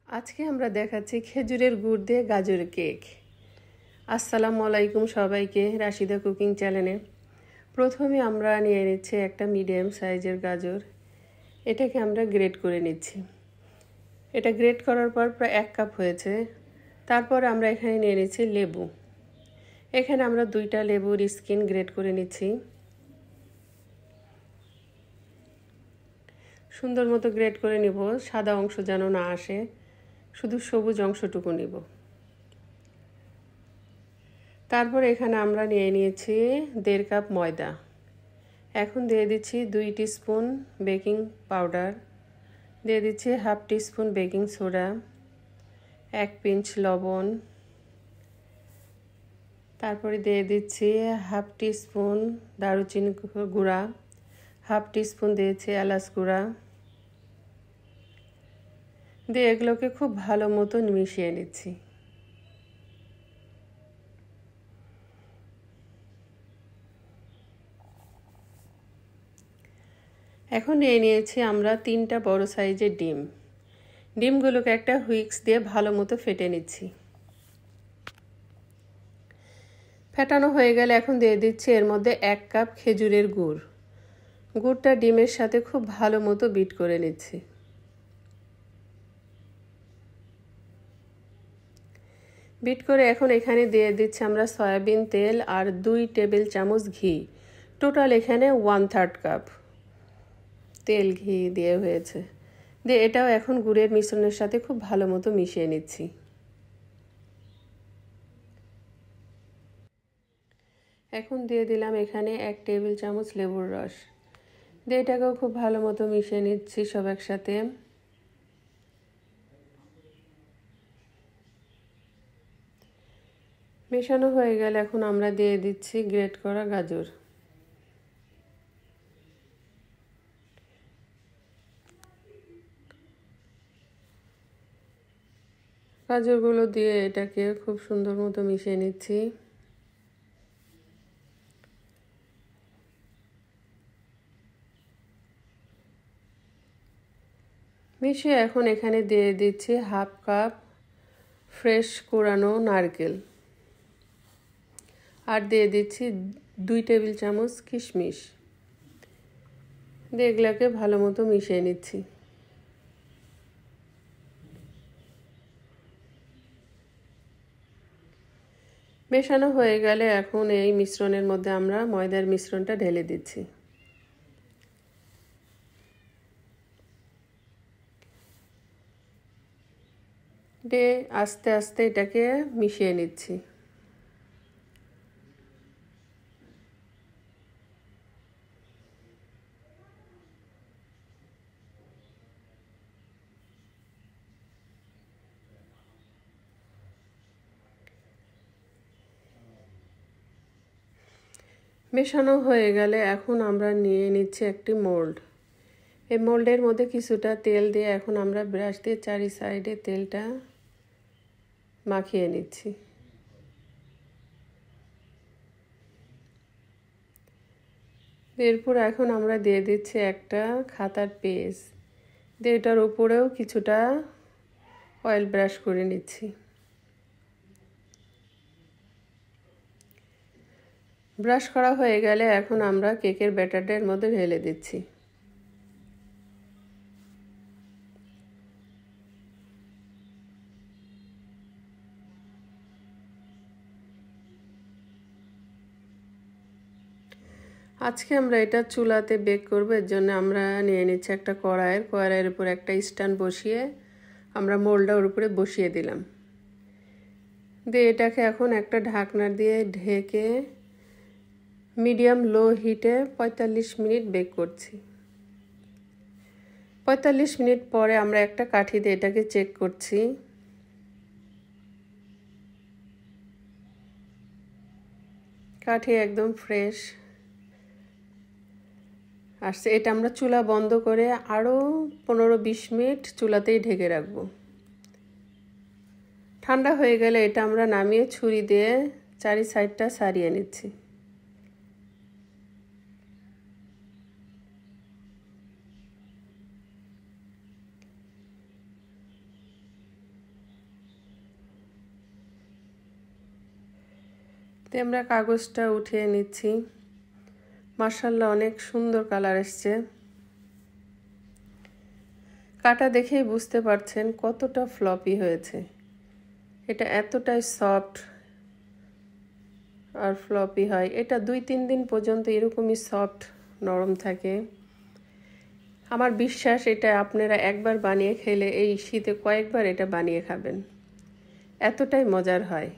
আজকে আমরা দেখাচ্ছি খেজুরের গুড় দিয়ে গাজর কেক। আসসালামু আলাইকুম সবাইকে, রাশিদা কুকিং চ্যানেলে। প্রথমে আমরা নিয়ে নিচ্ছি একটা মিডিয়াম সাইজের গাজর। এটাকে আমরা গ্রেট করে নিচ্ছি। এটা গ্রেট করার পর প্রায় 1 কাপ হয়েছে। তারপর আমরা এখানে নিয়ে নিচ্ছি লেবু। এখানে আমরা 2টা লেবুর স্কিন গ্রেট করে নিচ্ছি। সুন্দর মতো গ্রেট করে নিব, সাদা অংশ যেন না আসে, শুধু সবুজ অংশটুকু নিব। তারপর এখানে আমরা নিয়ে নিয়েছি 1.5 কাপ ময়দা। এখন দিয়ে দিচ্ছি 2 টিস্পুন বেকিং পাউডার, দিয়ে দিচ্ছি 1/2 টিস্পুন বেকিং সোডা, 1 পিঞ্চ লবণ, তারপরে দিয়ে দিচ্ছি 1/2 টিস্পুন দারুচিনি গুঁড়া, 1/2 টিস্পুন দিয়েছি এলাচ গুঁড়া, দিয়ে এগুলোকে খুব ভালো মতো মিশিয়ে নিচ্ছি। এখন নিয়ে নিয়েছি আমরা 3টা বড় সাইজের ডিম। ডিমগুলোকে একটা হুইক্স দিয়ে ভালো মতো ফেটে নিচ্ছি। ফেটানো হয়ে গেলে এখন দিয়ে দিচ্ছি এর মধ্যে 1 কাপ খেজুরের গুড়। গুড়টা ডিমের সাথে খুব ভালো মতো বিট করে নিচ্ছি। বিট করে এখন এখানে দিয়ে দিচ্ছি আমরা সয়াবিন তেল আর 2 টেবিল চামচ ঘি। টোটাল এখানে 1/3 কাপ তেল ঘি দিয়ে হয়েছে। দিয়ে এটাও এখন গুড়ের মিশ্রণের সাথে খুব ভালো মতো মিশিয়ে নিচ্ছি। এখন দিয়ে দিলাম এখানে 1 টেবিল চামচ লেবুর রস। দিয়ে এটাকেও খুব ভালো মতো মিশিয়ে নিচ্ছি সব একসাথে। মেশানো হয়ে গেলে এখন আমরা দিয়ে দিচ্ছি গ্রেট করা গাজর। গাজরগুলো দিয়ে এটাকে খুব সুন্দর মতো মিশিয়ে নিচ্ছি। মিশিয়ে এখন এখানে দিয়ে দিচ্ছি 1/2 কাপ ফ্রেশ কোরানো নারকেল, আর দিয়ে দিচ্ছি 2 টেবিল চামচ কিশমিশ। দিয়ে এগুলোকে ভালো মতো মিশিয়ে নিচ্ছি। মেশানো হয়ে গেলে এখন এই মিশ্রণের মধ্যে আমরা ময়দার মিশ্রণটা ঢেলে দিচ্ছি। দিয়ে আস্তে আস্তে এটাকে মিশিয়ে নিচ্ছি। মেশানো হয়ে গেলে এখন আমরা নিয়ে নিচ্ছি একটি মোল্ড। এই মোল্ডের মধ্যে কিছুটা তেল দিয়ে এখন আমরা ব্রাশ দিয়ে চারি সাইডে তেলটা মাখিয়ে নিচ্ছি। এরপর এখন আমরা দিয়ে দিচ্ছি একটা খাতার পেজ, দিয়ে এটার উপরেও কিছুটা অয়েল ব্রাশ করে নিচ্ছি। ব্রাশ করা হয়ে গেলে এখন আমরা কেকের ব্যাটারটার মধ্যে ঢেলে দিচ্ছি। আজকে আমরা এটা চুলাতে বেক করব, এর জন্য আমরা নিয়ে নিচ্ছি একটা কড়াইয়ের উপর একটা স্ট্যান্ড বসিয়ে আমরা মোল্ডটা ওর উপরে বসিয়ে দিলাম। দিয়ে এটাকে এখন একটা ঢাকনা দিয়ে ঢেকে মিডিয়াম লো হিটে 45 মিনিট বেক করছি। 45 মিনিট পরে আমরা একটা কাঠি দিয়ে এটাকে চেক করছি। কাঠি একদম ফ্রেশ আসছে। এটা আমরা চুলা বন্ধ করে আরও 15-20 মিনিট চুলাতেই ঢেকে রাখবো। ঠান্ডা হয়ে গেলে এটা আমরা নামিয়ে ছুরি দিয়ে চারি সাইডটা সারিয়ে নিচ্ছি। তো আমরা কাগজটা উঠিয়ে নিচ্ছি। মাশাআল্লাহ অনেক সুন্দর কালার এসছে। কাটা দেখেই বুঝতে পারছেন কতটা ফ্লপি হয়েছে। এটা এতটাই সফট আর ফ্লপি হয়। এটা 2-3 দিন পর্যন্ত এরকমই সফট নরম থাকে। আমার বিশ্বাস এটা আপনারা একবার বানিয়ে খেলে এই শীতে কয়েকবার এটা বানিয়ে খাবেন, এতটাই মজার হয়।